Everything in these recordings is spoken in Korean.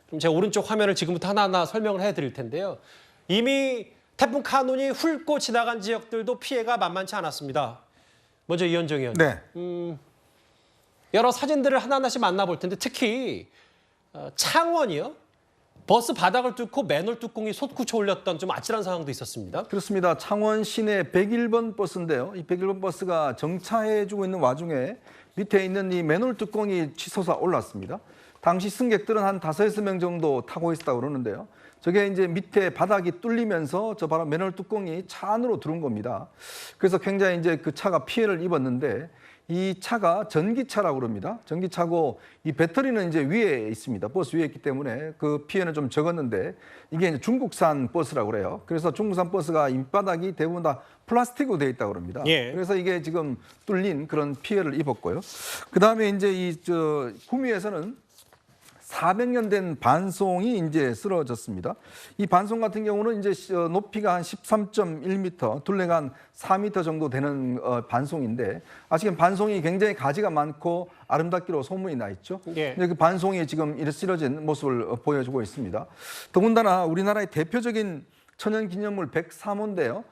그럼 제가 오른쪽 화면을 지금부터 하나하나 설명을 해드릴 텐데요. 이미 태풍 카눈이 훑고 지나간 지역들도 피해가 만만치 않았습니다. 먼저 이현정 의원. 네. 여러 사진들을 하나하나씩 만나볼 텐데 특히 창원이요. 버스 바닥을 뚫고 맨홀 뚜껑이 솟구쳐 올렸던 좀 아찔한 상황도 있었습니다. 그렇습니다. 창원 시내 101번 버스인데요. 이 101번 버스가 정차해주고 있는 와중에 밑에 있는 이 맨홀 뚜껑이 치솟아 올랐습니다. 당시 승객들은 한 5~6명 정도 타고 있었다고 그러는데요. 저게 이제 밑에 바닥이 뚫리면서 저 바로 맨홀 뚜껑이 차 안으로 들어온 겁니다. 그래서 굉장히 이제 그 차가 피해를 입었는데 이 차가 전기차라고 그럽니다. 전기차고 이 배터리는 이제 위에 있습니다. 버스 위에 있기 때문에 그 피해는 좀 적었는데 이게 이제 중국산 버스라고 그래요. 그래서 중국산 버스가 밑바닥이 대부분 다 플라스틱으로 되어 있다고 그럽니다. 예. 그래서 이게 지금 뚫린 그런 피해를 입었고요. 그다음에 이제 이 구미에서는 400년 된 반송이 이제 쓰러졌습니다. 이 반송 같은 경우는 이제 높이가 한 13.1m, 둘레가 한 4m 정도 되는 반송인데 아시겠지만 반송이 굉장히 가지가 많고 아름답기로 소문이 나 있죠. 예. 근데 그 반송이 지금 이렇게 쓰러진 모습을 보여주고 있습니다. 더군다나 우리나라의 대표적인 천연기념물 103호인데요.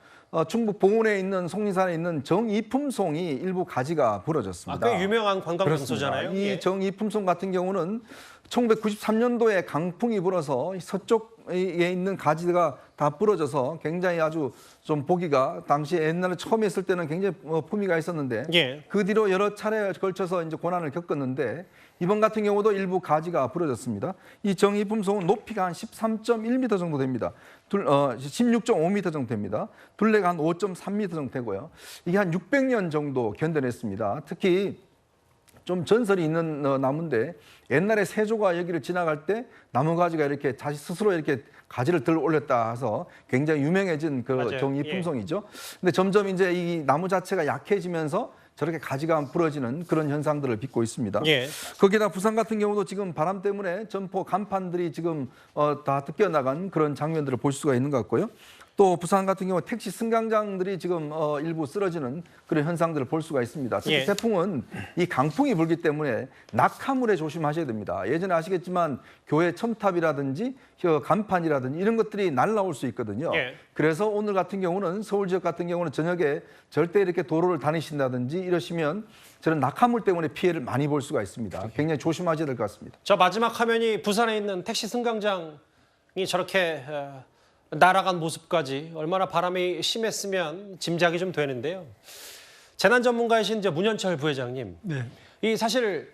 충북 봉온에 있는 속리산에 있는 정이품송이 일부 가지가 부러졌습니다. 꽤 유명한 관광 명소잖아요. 이 예. 정이품송 같은 경우는 1993년도에 강풍이 불어서 서쪽에 있는 가지가 다 부러져서 굉장히 아주 좀 보기가 당시에 옛날에 처음 했을 때는 굉장히 품위가 있었는데 예. 그 뒤로 여러 차례에 걸쳐서 이제 고난을 겪었는데 이번 같은 경우도 일부 가지가 부러졌습니다. 이 정이품송은 높이가 한 13.1m 정도 됩니다. 16.5m 정도 됩니다. 둘레가 한 5.3m 정도 되고요. 이게 한 600년 정도 견뎌냈습니다. 특히 좀 전설이 있는 나무인데 옛날에 세조가 여기를 지나갈 때 나무가지가 이렇게 자기 스스로 이렇게 가지를 들어 올렸다 해서 굉장히 유명해진 그 맞아요. 정이품송이죠. 근데 점점 이제 이 나무 자체가 약해지면서 저렇게 가지가 부러지는 그런 현상들을 빚고 있습니다. 예. 거기다 부산 같은 경우도 지금 바람 때문에 점포 간판들이 지금 다 뜯겨나간 그런 장면들을 볼 수가 있는 것 같고요. 또 부산 같은 경우 택시 승강장들이 지금 일부 쓰러지는 그런 현상들을 볼 수가 있습니다. 특히 예. 태풍은 이 강풍이 불기 때문에 낙하물에 조심하셔야 됩니다. 예전에 아시겠지만 교회 첨탑이라든지 간판이라든지 이런 것들이 날아올 수 있거든요. 예. 그래서 오늘 같은 경우는 서울 지역 같은 경우는 저녁에 절대 이렇게 도로를 다니신다든지 이러시면 저는 낙하물 때문에 피해를 많이 볼 수가 있습니다. 굉장히 조심하셔야 될 것 같습니다. 저 마지막 화면이 부산에 있는 택시 승강장이 저렇게 날아간 모습까지 얼마나 바람이 심했으면 짐작이 좀 되는데요. 재난 전문가이신 이제 문현철 부회장님, 네. 이 사실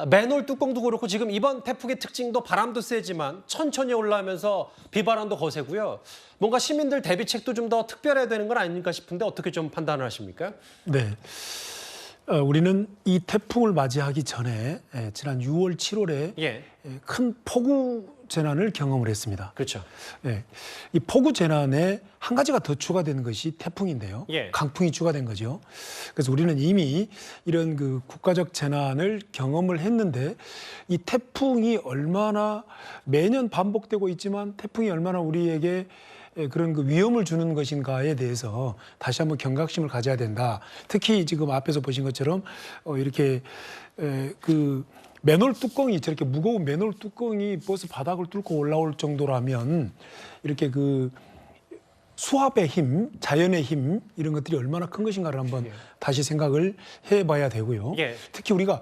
맨홀 뚜껑도 그렇고 지금 이번 태풍의 특징도 바람도 세지만 천천히 올라오면서 비바람도 거세고요. 뭔가 시민들 대비책도 좀 더 특별해야 되는 건 아닙니까 싶은데 어떻게 좀 판단을 하십니까? 네. 우리는 이 태풍을 맞이하기 전에 지난 6월, 7월에 예, 큰 폭우 재난을 경험을 했습니다. 그렇죠. 네. 이 폭우 재난에 한 가지가 더 추가된 것이 태풍인데요. 예. 강풍이 추가된 거죠. 그래서 우리는 이미 이런 그 국가적 재난을 경험을 했는데 이 태풍이 얼마나 매년 반복되고 있지만 태풍이 얼마나 우리에게 그런 그 위험을 주는 것인가에 대해서 다시 한번 경각심을 가져야 된다. 특히 지금 앞에서 보신 것처럼 이렇게 그 맨홀 뚜껑이 저렇게 무거운 맨홀 뚜껑이 버스 바닥을 뚫고 올라올 정도라면 이렇게 그 수압의 힘, 자연의 힘 이런 것들이 얼마나 큰 것인가를 한번 다시 생각을 해봐야 되고요. 예. 특히 우리가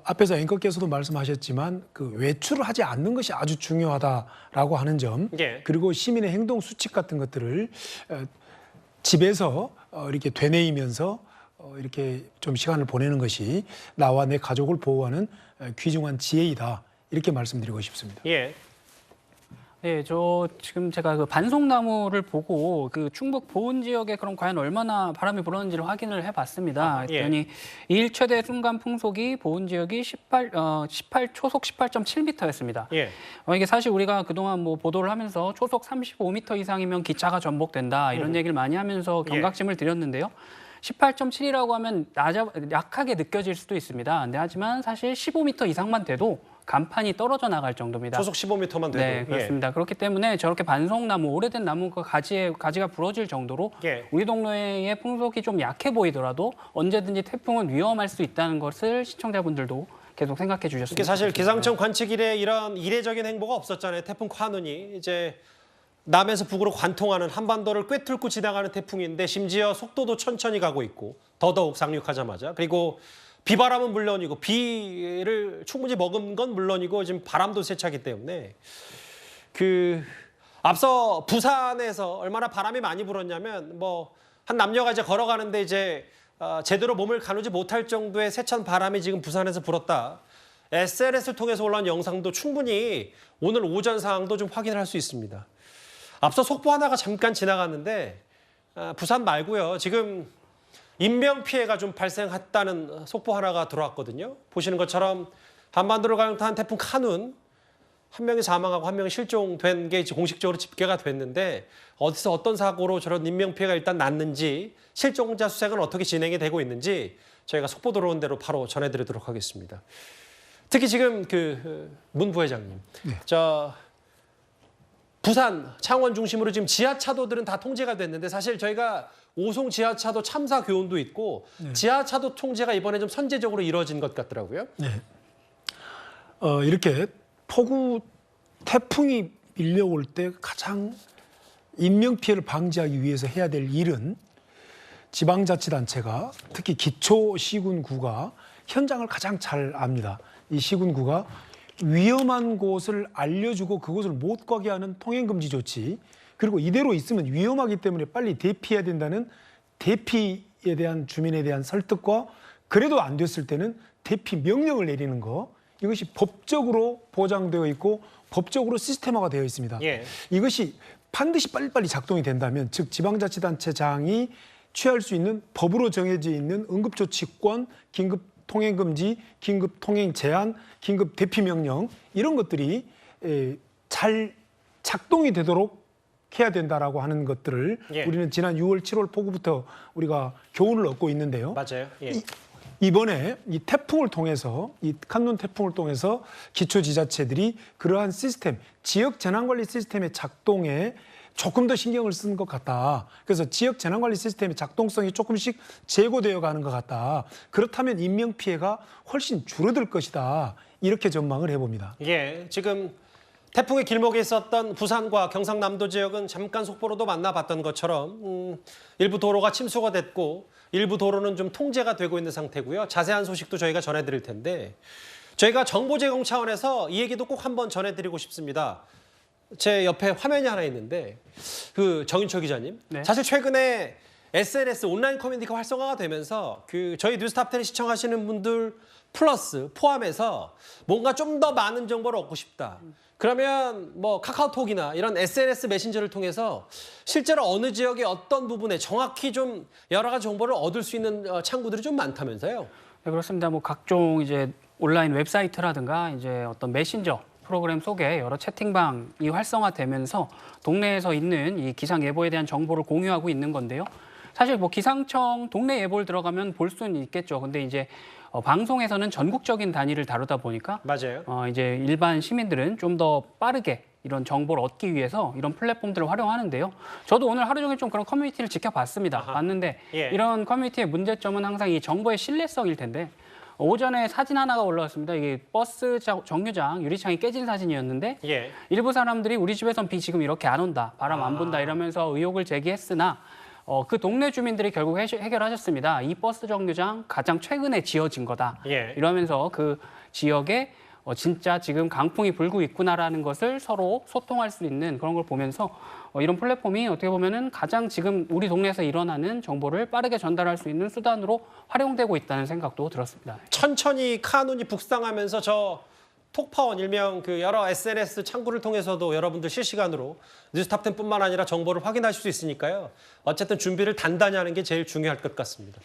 앞에서 앵커께서도 말씀하셨지만 그 외출을 하지 않는 것이 아주 중요하다라고 하는 점, 예. 그리고 시민의 행동 수칙 같은 것들을 집에서 이렇게 되뇌이면서 이렇게 좀 시간을 보내는 것이 나와 내 가족을 보호하는 귀중한 지혜이다. 이렇게 말씀드리고 싶습니다. 예, 네, 저 지금 제가 그 반송나무를 보고 그 충북 보은 지역에 그럼 과연 얼마나 바람이 불었는지를 확인을 해봤습니다. 예. 그랬더니 1최대 순간 풍속이 보은 지역이 18 초속 18.7m였습니다. 예. 이게 사실 우리가 그동안 뭐 보도를 하면서 초속 35m 이상이면 기차가 전복된다 이런 얘기를 많이 하면서 경각심을 드렸는데요. 18.7이라고 하면 약하게 느껴질 수도 있습니다. 근데 하지만 사실 15m 이상만 돼도 간판이 떨어져 나갈 정도입니다. 초속 15m만 돼도. 네, 그렇습니다. 그렇기 때문에 저렇게 반송나무, 오래된 나무가 가지가 부러질 정도로 예. 우리 동네의 풍속이 좀 약해 보이더라도 언제든지 태풍은 위험할 수 있다는 것을 시청자분들도 계속 생각해 주셨으면 이게 사실 좋겠습니다. 기상청 관측 이래 이런 이례적인 행보가 없었잖아요. 태풍 카눈이 이제 남에서 북으로 관통하는 한반도를 꿰뚫고 지나가는 태풍인데 심지어 속도도 천천히 가고 있고 더더욱 상륙하자마자 그리고 비바람은 물론이고 비를 충분히 머금은 건 물론이고 지금 바람도 세차기 때문에 앞서 부산에서 얼마나 바람이 많이 불었냐면 뭐 한 남녀가 이제 걸어가는데 이제 제대로 몸을 가누지 못할 정도의 세찬 바람이 지금 부산에서 불었다. SNS를 통해서 올라온 영상도 충분히 오늘 오전 상황도 좀 확인할 수 있습니다. 앞서 속보 하나가 잠깐 지나갔는데 부산 말고요. 지금 인명피해가 좀 발생했다는 속보 하나가 들어왔거든요. 보시는 것처럼 한반도를 강타한 태풍 카눈 한 명이 사망하고 한 명이 실종된 게 이제 공식적으로 집계가 됐는데 어디서 어떤 사고로 저런 인명피해가 일단 났는지 실종자 수색은 어떻게 진행이 되고 있는지 저희가 속보 들어온 대로 바로 전해드리도록 하겠습니다. 특히 지금 문 부회장님, 부산, 창원 중심으로 지금 지하차도들은 다 통제가 됐는데 사실 저희가 오송 지하차도 참사 교훈도 있고 지하차도 통제가 이번에 좀 선제적으로 이루어진 것 같더라고요. 네. 이렇게 폭우 태풍이 밀려올 때 가장 인명피해를 방지하기 위해서 해야 될 일은 지방자치단체가 특히 기초시군구가 현장을 가장 잘 압니다. 이 시군구가 위험한 곳을 알려주고 그곳을 못 가게 하는 통행금지 조치, 그리고 이대로 있으면 위험하기 때문에 빨리 대피해야 된다는 대피에 대한 주민에 대한 설득과 그래도 안 됐을 때는 대피 명령을 내리는 거, 이것이 법적으로 보장되어 있고 법적으로 시스템화가 되어 있습니다. 예. 이것이 반드시 빨리빨리 작동이 된다면, 즉 지방자치단체장이 취할 수 있는 법으로 정해져 있는 응급조치권, 긴급 통행금지, 긴급 통행 제한, 긴급 대피 명령 이런 것들이 잘 작동이 되도록 해야 된다라고 하는 것들을 우리는 지난 6월, 7월 폭우부터 우리가 교훈을 얻고 있는데요. 맞아요. 예. 이번에 이 태풍을 통해서, 이 칸눈 태풍을 통해서 기초지자체들이 그러한 시스템, 지역 재난관리 시스템의 작동에 조금 더 신경을 쓴 것 같다. 그래서 지역 재난관리 시스템의 작동성이 조금씩 제고되어 가는 것 같다. 그렇다면 인명피해가 훨씬 줄어들 것이다. 이렇게 전망을 해봅니다. 예, 지금 태풍의 길목에 있었던 부산과 경상남도 지역은 잠깐 속보로도 만나봤던 것처럼 일부 도로가 침수가 됐고 일부 도로는 좀 통제가 되고 있는 상태고요. 자세한 소식도 저희가 전해드릴 텐데 저희가 정보 제공 차원에서 이 얘기도 꼭 한번 전해드리고 싶습니다. 제 옆에 화면이 하나 있는데 정인철 기자님, 네. 사실 최근에 SNS 온라인 커뮤니티가 활성화가 되면서 저희 뉴스탑10을 시청하시는 분들 플러스 포함해서 뭔가 좀 더 많은 정보를 얻고 싶다. 그러면 뭐 카카오톡이나 이런 SNS 메신저를 통해서 실제로 어느 지역의 어떤 부분에 정확히 좀 여러 가지 정보를 얻을 수 있는 창구들이 좀 많다면서요? 네, 그렇습니다. 뭐 각종 이제 온라인 웹사이트라든가 이제 어떤 메신저 프로그램 속에 여러 채팅방이 활성화되면서 동네에서 있는 이 기상 예보에 대한 정보를 공유하고 있는 건데요. 사실 뭐 기상청 동네 예보를 들어가면 볼 수는 있겠죠. 근데 이제 방송에서는 전국적인 단위를 다루다 보니까 맞아요. 이제 일반 시민들은 좀 더 빠르게 이런 정보를 얻기 위해서 이런 플랫폼들을 활용하는데요. 저도 오늘 하루 종일 좀 그런 커뮤니티를 지켜봤습니다. 봤는데 예. 이런 커뮤니티의 문제점은 항상 이 정보의 신뢰성일 텐데 오전에 사진 하나가 올라왔습니다. 이게 버스 정류장 유리창이 깨진 사진이었는데 예. 일부 사람들이 우리 집에선 비 지금 이렇게 안 온다, 바람 안 분다 이러면서 의혹을 제기했으나 그 동네 주민들이 결국 해결하셨습니다. 이 버스 정류장 가장 최근에 지어진 거다. 예. 이러면서 그 지역에 진짜 지금 강풍이 불고 있구나라는 것을 서로 소통할 수 있는 그런 걸 보면서 이런 플랫폼이 어떻게 보면은 가장 지금 우리 동네에서 일어나는 정보를 빠르게 전달할 수 있는 수단으로 활용되고 있다는 생각도 들었습니다. 천천히 카눈이 북상하면서 저 톡파원 일명 여러 SNS 창구를 통해서도 여러분들 실시간으로 뉴스탑10뿐만 아니라 정보를 확인하실 수 있으니까요. 어쨌든 준비를 단단히 하는 게 제일 중요할 것 같습니다.